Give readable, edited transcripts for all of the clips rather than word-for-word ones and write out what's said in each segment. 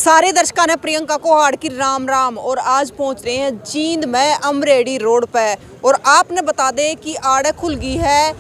सारे दर्शकों ने प्रियंका को हाड़ की राम राम। और आज पहुंच रहे हैं जींद में अमरेडी रोड पे। और आपने बता दें कि आड़े खुल गई है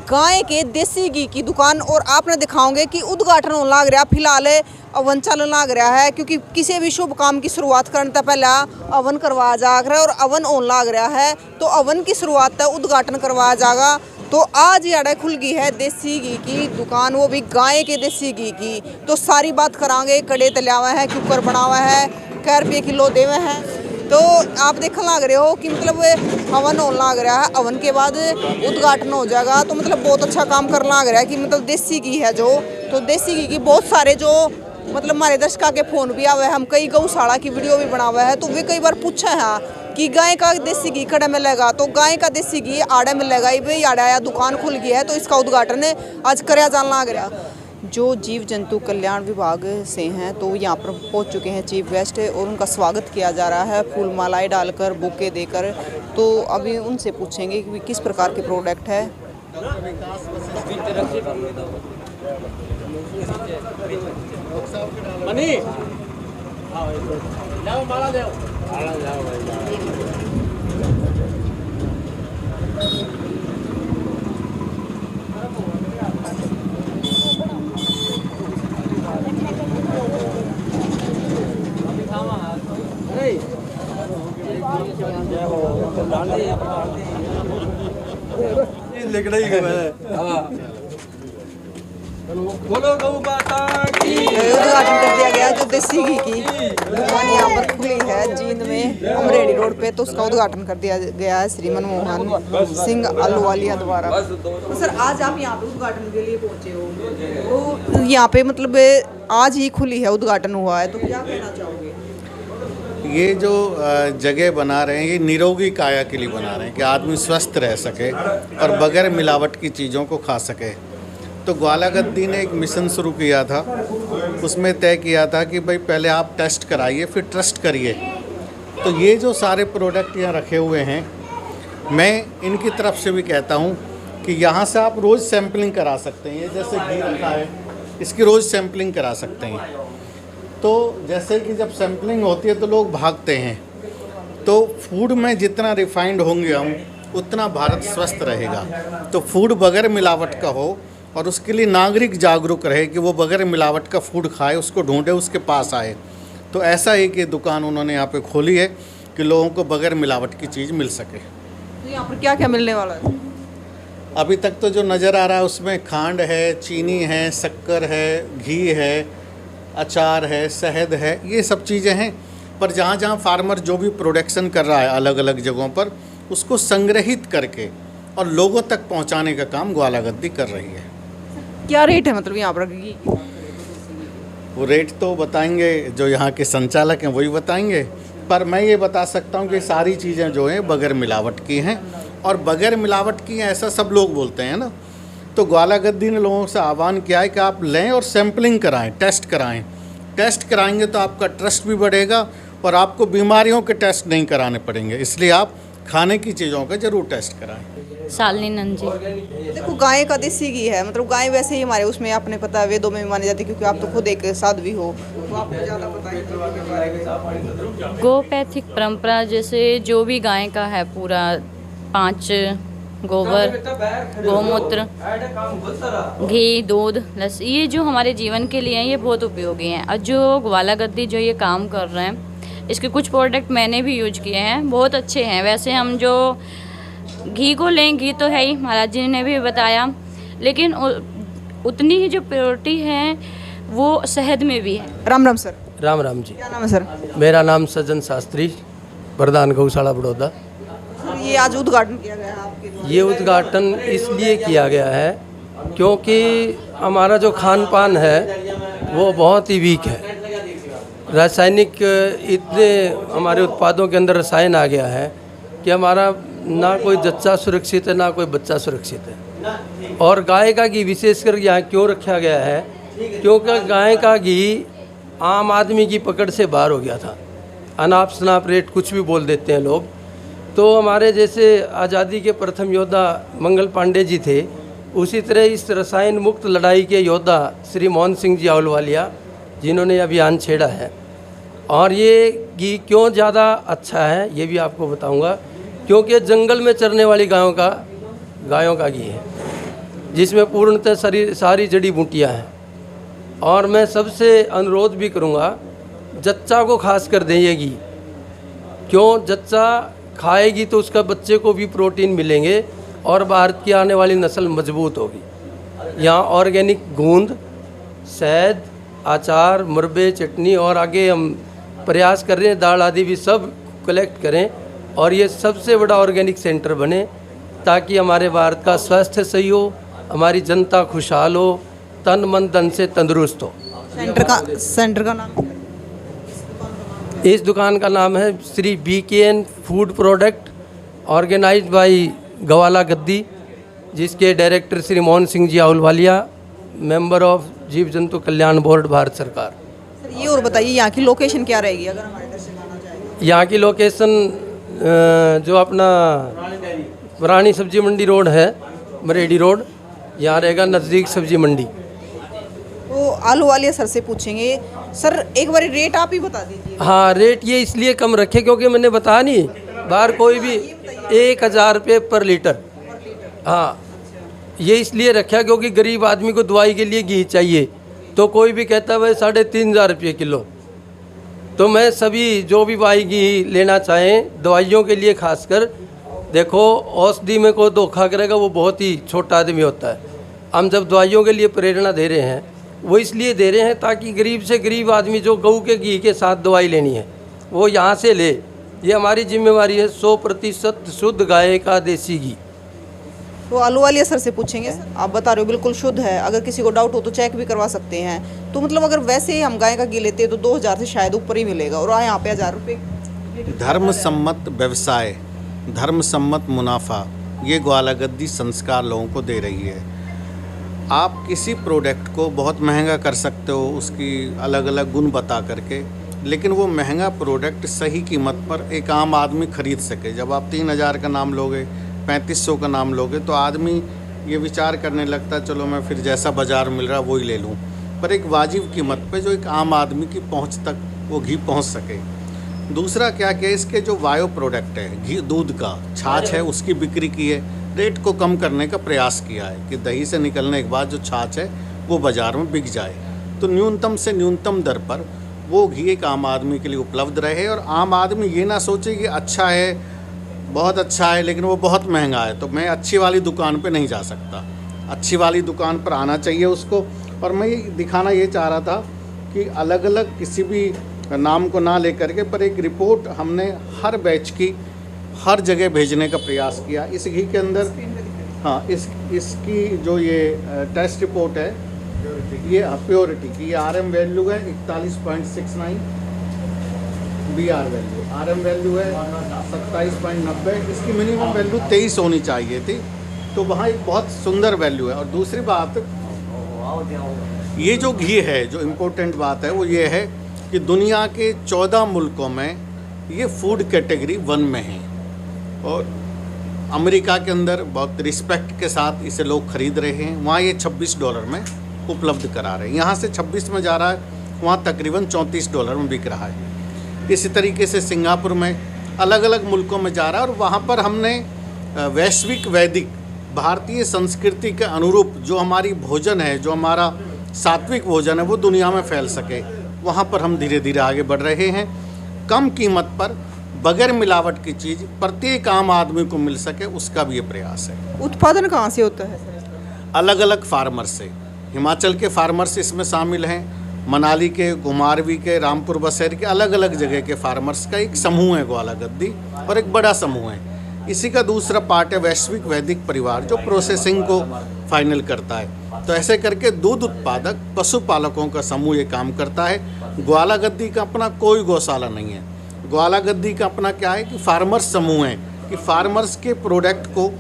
गाय के देसी घी की दुकान। और आपने दिखाओगे कि उद्घाटन होने लग रहा, फिलहाल अवन चलन लग रहा है, क्योंकि किसी भी शुभ काम की शुरुआत करने से पहले अवन करवाया जा रहा है। और अवन होने लग रहा है तो अवन की शुरुआत है, उद्घाटन करवाया जाएगा। तो आज याडा खुल गई है देसी घी की दुकान, वो भी गाय के देसी घी की। तो सारी बात करांगे, कड़े तलिया हुआ है, कुकर बना हुआ है, कै रुपये किलो देवे हैं। तो आप देखने लग रहे हो कि मतलब हवन होने लग रहा है, हवन के बाद उद्घाटन हो जाएगा। तो मतलब बहुत अच्छा काम करना लग रहा है कि मतलब देसी घी है जो, तो देसी घी की बहुत सारे जो मतलब हमारे दर्शकों के फोन भी आवे हैं, हम कई गौशाला की वीडियो भी बना हुआ है। तो वे कई बार पूछे हैं कि गाय का देसी घी कड़े मिलेगा, तो गाय का देसी घी आड़े मिलेगा। भाई आड़ा आया दुकान खुल गई है, तो इसका उद्घाटन आज कराया जाना लग रहा। जो जीव जंतु कल्याण विभाग से हैं तो यहाँ पर पहुँच चुके हैं चीफ गेस्ट, और उनका स्वागत किया जा रहा है फूल मालाएं डालकर, बुके देकर। तो अभी उनसे पूछेंगे कि किस प्रकार के प्रोडक्ट है। बोलो गौ माता की। उद्घाटन कर दिया गया जो देसी घी की दुकान यहाँ पर खुली है जींद में अमरेडी रोड पे। तो उसका उद्घाटन कर दिया गया है श्री मनमोहन सिंह अहलूवालिया द्वारा। तो सर आज आप यहाँ पे उद्घाटन के लिए पहुँचे हो, तो यहाँ पे मतलब आज ही खुली है, उद्घाटन हुआ है, तो क्या कहना चाहोगे? ये जो जगह बना रहे हैं ये निरोगी काया के लिए बना रहे हैं कि आदमी स्वस्थ रह सके और बगैर मिलावट की चीज़ों को खा सके। तो ग्वालागद्दी ने एक मिशन शुरू किया था, उसमें तय किया था कि भाई पहले आप टेस्ट कराइए फिर ट्रस्ट करिए। तो ये जो सारे प्रोडक्ट यहाँ रखे हुए हैं, मैं इनकी तरफ से भी कहता हूँ कि यहाँ से आप रोज़ सैम्पलिंग करा सकते हैं। ये जैसे घी रखा है, इसकी रोज़ सैम्पलिंग करा सकते हैं। तो जैसे कि जब सैम्पलिंग होती है तो लोग भागते हैं, तो फूड में जितना रिफाइंड होंगे हम उतना भारत स्वस्थ रहेगा। तो फूड बगैर मिलावट का हो और उसके लिए नागरिक जागरूक रहे कि वो बगैर मिलावट का फूड खाए, उसको ढूंढे, उसके पास आए। तो ऐसा एक ये दुकान उन्होंने यहाँ पे खोली है कि लोगों को बगैर मिलावट की चीज़ मिल सके। तो यहाँ पर क्या क्या मिलने वाला है? अभी तक तो जो नज़र आ रहा है उसमें खांड है, चीनी है, शक्कर है, घी है, अचार है, शहद है, ये सब चीज़ें हैं। पर जहाँ जहाँ फार्मर जो भी प्रोडक्शन कर रहा है अलग अलग जगहों पर, उसको संग्रहित करके और लोगों तक पहुँचाने का काम ग्वालागद्दी कर रही है। क्या रेट है मतलब यहाँ पर घी? वो रेट तो बताएंगे जो यहाँ के संचालक हैं, वही बताएंगे। पर मैं ये बता सकता हूँ कि सारी चीज़ें जो हैं बगैर मिलावट की हैं, और बगैर मिलावट की हैं ऐसा सब लोग बोलते हैं ना। तो ग्वालागद्दी ने लोगों से आह्वान किया है कि आप लें और सैम्पलिंग कराएं, टेस्ट कराएं। टेस्ट कराएंगे तो आपका ट्रस्ट भी बढ़ेगा और आपको बीमारियों के टेस्ट नहीं कराने पड़ेंगे। इसलिए आप खाने की चीज़ों का ज़रूर टेस्ट कराएं। शालिनी नंजी। देखो गाय का देसी घी है, मतलब गाय वैसे ही हमारे उसमें आपने पता है वेदों में मानी जाती है, क्योंकि आप तो खुद एक साध्वी हो, तो आपको ज़्यादा पता है। गोपैथिक परंपरा जैसे जो भी गाय का है पूरा 5 गोबर, गोमूत्र, घी, दूध, लस्सी, ये जो हमारे जीवन के लिए हैं ये बहुत उपयोगी हैं। और जो ग्वालागद्दी जो ये काम कर रहे हैं, इसके कुछ प्रोडक्ट मैंने भी यूज किए हैं, बहुत अच्छे हैं। वैसे हम जो घी को लें, घी तो है ही, महाराज जी ने भी बताया, लेकिन उतनी ही जो प्योरिटी है वो शहद में भी है। राम राम सर। राम राम जी। क्या नाम है सर? मेरा नाम सज्जन शास्त्री, प्रधान गौशाला बड़ौदा। ये आज उद्घाटन किया गया है आपके द्वारा। ये उद्घाटन इसलिए किया गया है क्योंकि हमारा जो खान पान है वो बहुत ही वीक है। रासायनिक इतने हमारे उत्पादों के अंदर रसायन आ गया है कि हमारा ना कोई जच्चा सुरक्षित है ना कोई बच्चा सुरक्षित है। और गाय का घी विशेषकर यहाँ क्यों रखा गया है, क्योंकि गाय का घी आम आदमी की पकड़ से बाहर हो गया था। अनाप शनाप रेट कुछ भी बोल देते हैं लोग। तो हमारे जैसे आज़ादी के प्रथम योद्धा मंगल पांडे जी थे, उसी तरह इस रसायन मुक्त लड़ाई के योद्धा श्री मोहन सिंह जी अहलूवालिया जिन्होंने अभियान छेड़ा है, और ये घी क्यों ज़्यादा अच्छा है ये भी आपको बताऊंगा, क्योंकि जंगल में चरने वाली गायों का घी है, जिसमें पूर्णतः सारी जड़ी बूटियाँ हैं। और मैं सबसे अनुरोध भी करूंगा, जच्चा को खास कर दें ये घी, क्यों जच्चा खाएगी तो उसका बच्चे को भी प्रोटीन मिलेंगे और भारत की आने वाली नस्ल मजबूत होगी। यहाँ ऑर्गेनिक गूंद, शहद, अचार, मुरब्बे, चटनी और आगे हम प्रयास कर रहे हैं दाल आदि भी सब कलेक्ट करें और ये सबसे बड़ा ऑर्गेनिक सेंटर बने, ताकि हमारे भारत का स्वास्थ्य सही हो, हमारी जनता खुशहाल हो, तन मन धन से तंदुरुस्त हो। सेंटर का नाम? इस दुकान का नाम है Shri BKN food product, organised by Gawala Gaddi, जिसके director Shri Mohan Singh ji Ahluwalia, member of जीव जंतु कल्याण बोर्ड, भारत सरकार। सर ये और बताइए यहाँ की लोकेशन क्या रहेगी अगर हमारे दर्शक आना चाहेंगे? यहाँ की लोकेशन जो अपना पुरानी सब्जी मंडी रोड है, मरेडी रोड, यहाँ रहेगा नज़दीक सब्जी मंडी। तो आहूलवालिया सर से पूछेंगे। सर एक बार रेट आप ही बता दीजिए। हाँ, रेट ये इसलिए कम रखे क्योंकि मैंने बताया नहीं, बाहर कोई भी 1000 रुपये पर लीटर। हाँ, ये इसलिए रखा क्योंकि गरीब आदमी को दवाई के लिए घी चाहिए, तो कोई भी कहता है भाई 3500 रुपये किलो। तो मैं सभी जो भी भाई घी लेना चाहें दवाइयों के लिए खासकर, देखो औषधि में कोई धोखा करेगा वो बहुत ही छोटा आदमी होता है। हम जब दवाइयों के लिए प्रेरणा दे रहे हैं वो इसलिए दे रहे हैं ताकि गरीब से गरीब आदमी जो गऊ के घी के साथ दवाई लेनी है वो यहाँ से ले। ये हमारी जिम्मेवारी है। 100% शुद्ध गाय का देसी घी। तो आहूलवालिया सर से पूछेंगे। आप बता रहे हो बिल्कुल शुद्ध है, अगर किसी को डाउट हो तो चेक भी करवा सकते हैं। तो मतलब अगर वैसे हम गाय का घी लेते हैं तो 2000 से शायद ऊपर ही मिलेगा और यहाँ पे 1000 रुपये। धर्म सम्मत व्यवसाय, धर्म सम्मत मुनाफा, ये ग्वाला गद्दी संस्कार लोगों को दे रही है। आप किसी प्रोडक्ट को बहुत महंगा कर सकते हो उसकी अलग अलग गुण बता करके, लेकिन वो महंगा प्रोडक्ट सही कीमत पर एक आम आदमी खरीद सके। जब आप 3000 का नाम लोगे, 3500 का नाम लोगे, तो आदमी ये विचार करने लगता है चलो मैं फिर जैसा बाज़ार मिल रहा वही ले लूँ, पर एक वाजिब कीमत पे जो एक आम आदमी की पहुँच तक वो घी पहुँच सके। दूसरा क्या इसके जो बायो प्रोडक्ट है, घी, दूध का छाछ है, उसकी बिक्री की है, रेट को कम करने का प्रयास किया है कि दही से निकलने के बाद जो छाछ है वो बाज़ार में बिक जाए, तो न्यूनतम से न्यूनतम दर पर वो घी एक आम आदमी के लिए उपलब्ध रहे और आम आदमी ये ना सोचे कि अच्छा है, बहुत अच्छा है, लेकिन वो बहुत महंगा है तो मैं अच्छी वाली दुकान पे नहीं जा सकता। अच्छी वाली दुकान पर आना चाहिए उसको। और मैं ये दिखाना ये चाह रहा था कि अलग अलग किसी भी नाम को ना लेकर के, पर एक रिपोर्ट हमने हर बैच की हर जगह भेजने का प्रयास किया। इस घी के अंदर हाँ इसकी जो ये टेस्ट रिपोर्ट है, ये प्योरिटी की, ये RM वैल्यू है 41.69, BR वैल्यू, RM वैल्यू है 27.90, इसकी मिनिमम वैल्यू 23 होनी चाहिए थी, तो वहाँ एक बहुत सुंदर वैल्यू है। और दूसरी बात, ये जो घी है, जो इम्पोर्टेंट बात है वो ये है कि दुनिया के 14 मुल्कों में ये फूड कैटेगरी 1 में है और अमेरिका के अंदर बहुत रिस्पेक्ट के साथ इसे लोग खरीद रहे हैं। वहाँ ये $26 में उपलब्ध करा रहे हैं। यहाँ से 26 में जा रहा है, वहाँ तकरीबन $34 में बिक रहा है। इसी तरीके से सिंगापुर में, अलग अलग मुल्कों में जा रहा है। और वहाँ पर हमने वैश्विक वैदिक भारतीय संस्कृति के अनुरूप जो हमारी भोजन है, जो हमारा सात्विक भोजन है, वो दुनिया में फैल सके, वहाँ पर हम धीरे धीरे आगे बढ़ रहे हैं। कम कीमत पर बगैर मिलावट की चीज़ प्रत्येक आम आदमी को मिल सके, उसका भी ये प्रयास है। उत्पादन कहाँ से होता है? अलग अलग फार्मर से, हिमाचल के फार्मर्स इसमें शामिल हैं, मनाली के, घुमारवी के, रामपुर बसेर के, अलग अलग जगह के फार्मर्स का एक समूह है ग्वाला गद्दी, और एक बड़ा समूह है। इसी का दूसरा पार्ट है वैश्विक वैदिक परिवार, जो प्रोसेसिंग को फाइनल करता है। तो ऐसे करके दूध उत्पादक पशुपालकों का समूह ये काम करता है। ग्वाला गद्दी का अपना कोई गौशाला नहीं है। ग्वाला गद्दी का अपना क्या है कि फार्मर्स समूह है, कि फार्मर्स के प्रोडक्ट को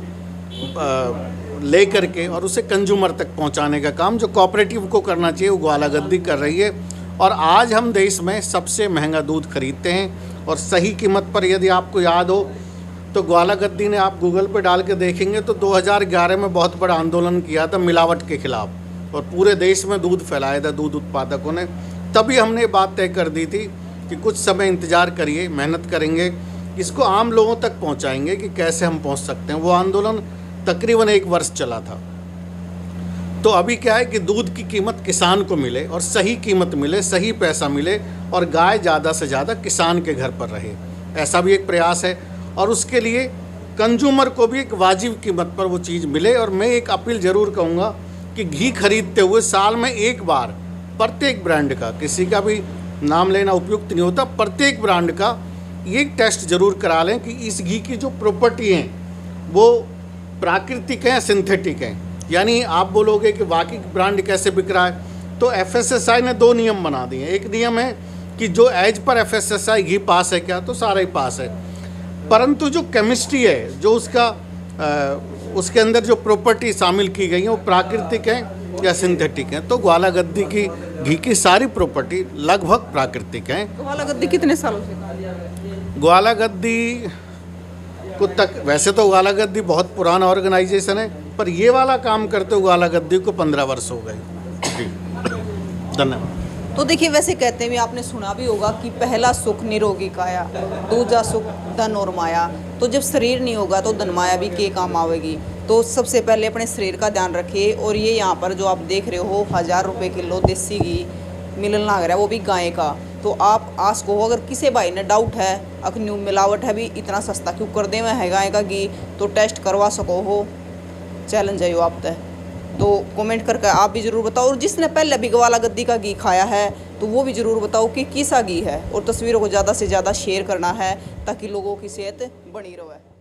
ले करके और उसे कंज्यूमर तक पहुंचाने का काम जो कोऑपरेटिव को करना चाहिए वो ग्वाला गद्दी कर रही है। और आज हम देश में सबसे महंगा दूध खरीदते हैं और सही कीमत पर। यदि आपको याद हो तो ग्वाला गद्दी ने, आप गूगल पे डाल के देखेंगे तो 2011 में बहुत बड़ा आंदोलन किया था मिलावट के खिलाफ और पूरे देश में दूध फैलाया था दूध उत्पादकों ने। तभी हमने बात तय कर दी थी कि कुछ समय इंतज़ार करिए, मेहनत करेंगे, इसको आम लोगों तक पहुंचाएंगे कि कैसे हम पहुंच सकते हैं। वो आंदोलन तकरीबन 1 वर्ष चला था। तो अभी क्या है कि दूध की कीमत किसान को मिले और सही कीमत मिले, सही पैसा मिले और गाय ज़्यादा से ज़्यादा किसान के घर पर रहे, ऐसा भी एक प्रयास है। और उसके लिए कंज्यूमर को भी एक वाजिब कीमत पर वो चीज़ मिले। और मैं एक अपील ज़रूर कहूँगा कि घी खरीदते हुए साल में एक बार प्रत्येक ब्रांड का, किसी का भी नाम लेना उपयुक्त नहीं होता, प्रत्येक ब्रांड का ये टेस्ट ज़रूर करा लें कि इस घी की जो प्रॉपर्टी हैं वो प्राकृतिक हैं या सिंथेटिक हैं। यानी आप बोलोगे कि वाकई ब्रांड कैसे बिक रहा है, तो FSSAI ने 2 नियम बना दिए। एक नियम है कि जो एज पर FSSAI घी पास है क्या, तो सारा ही पास है, परंतु जो केमिस्ट्री है, जो उसके अंदर जो प्रॉपर्टी शामिल की गई हैं वो प्राकृतिक हैं या सिंथेटिक हैं। तो ग्वाला गद्दी की घी की सारी प्रॉपर्टी लगभग प्राकृतिक हैं। ग्वाला गद्दी कितने सालों से? ग्वाला गद्दी को तक, वैसे तो ग्वाला गद्दी बहुत पुराना ऑर्गेनाइजेशन है, पर ये वाला काम करते हुए ग्वाला गद्दी को 15 वर्ष हो गए। जी, धन्यवाद। तो देखिए, वैसे कहते हैं, आपने सुना भी होगा कि पहला सुख निरोगी काया, दूजा सुख धन और माया। तो जब शरीर नहीं होगा तो धन माया भी के काम आवेगी। तो सबसे पहले अपने शरीर का ध्यान रखिए। और ये यहाँ पर जो आप देख रहे हो 1000 रुपये किलो देसी घी मिलने लग रहा है, वो भी गाय का। तो आप आस को, अगर किसी भाई ने डाउट है अखन्यू मिलावट है भी, इतना सस्ता क्यों कर दे में है गाय का घी, तो टेस्ट करवा सको हो, चैलेंज है आप तय। तो कमेंट करके आप भी ज़रूर बताओ। और जिसने पहले भी ग्वाला गद्दी का घी खाया है तो वो भी ज़रूर बताओ कि किसा घी है। और तस्वीरों को ज़्यादा से ज़्यादा शेयर करना है ताकि लोगों की सेहत बनी रहे।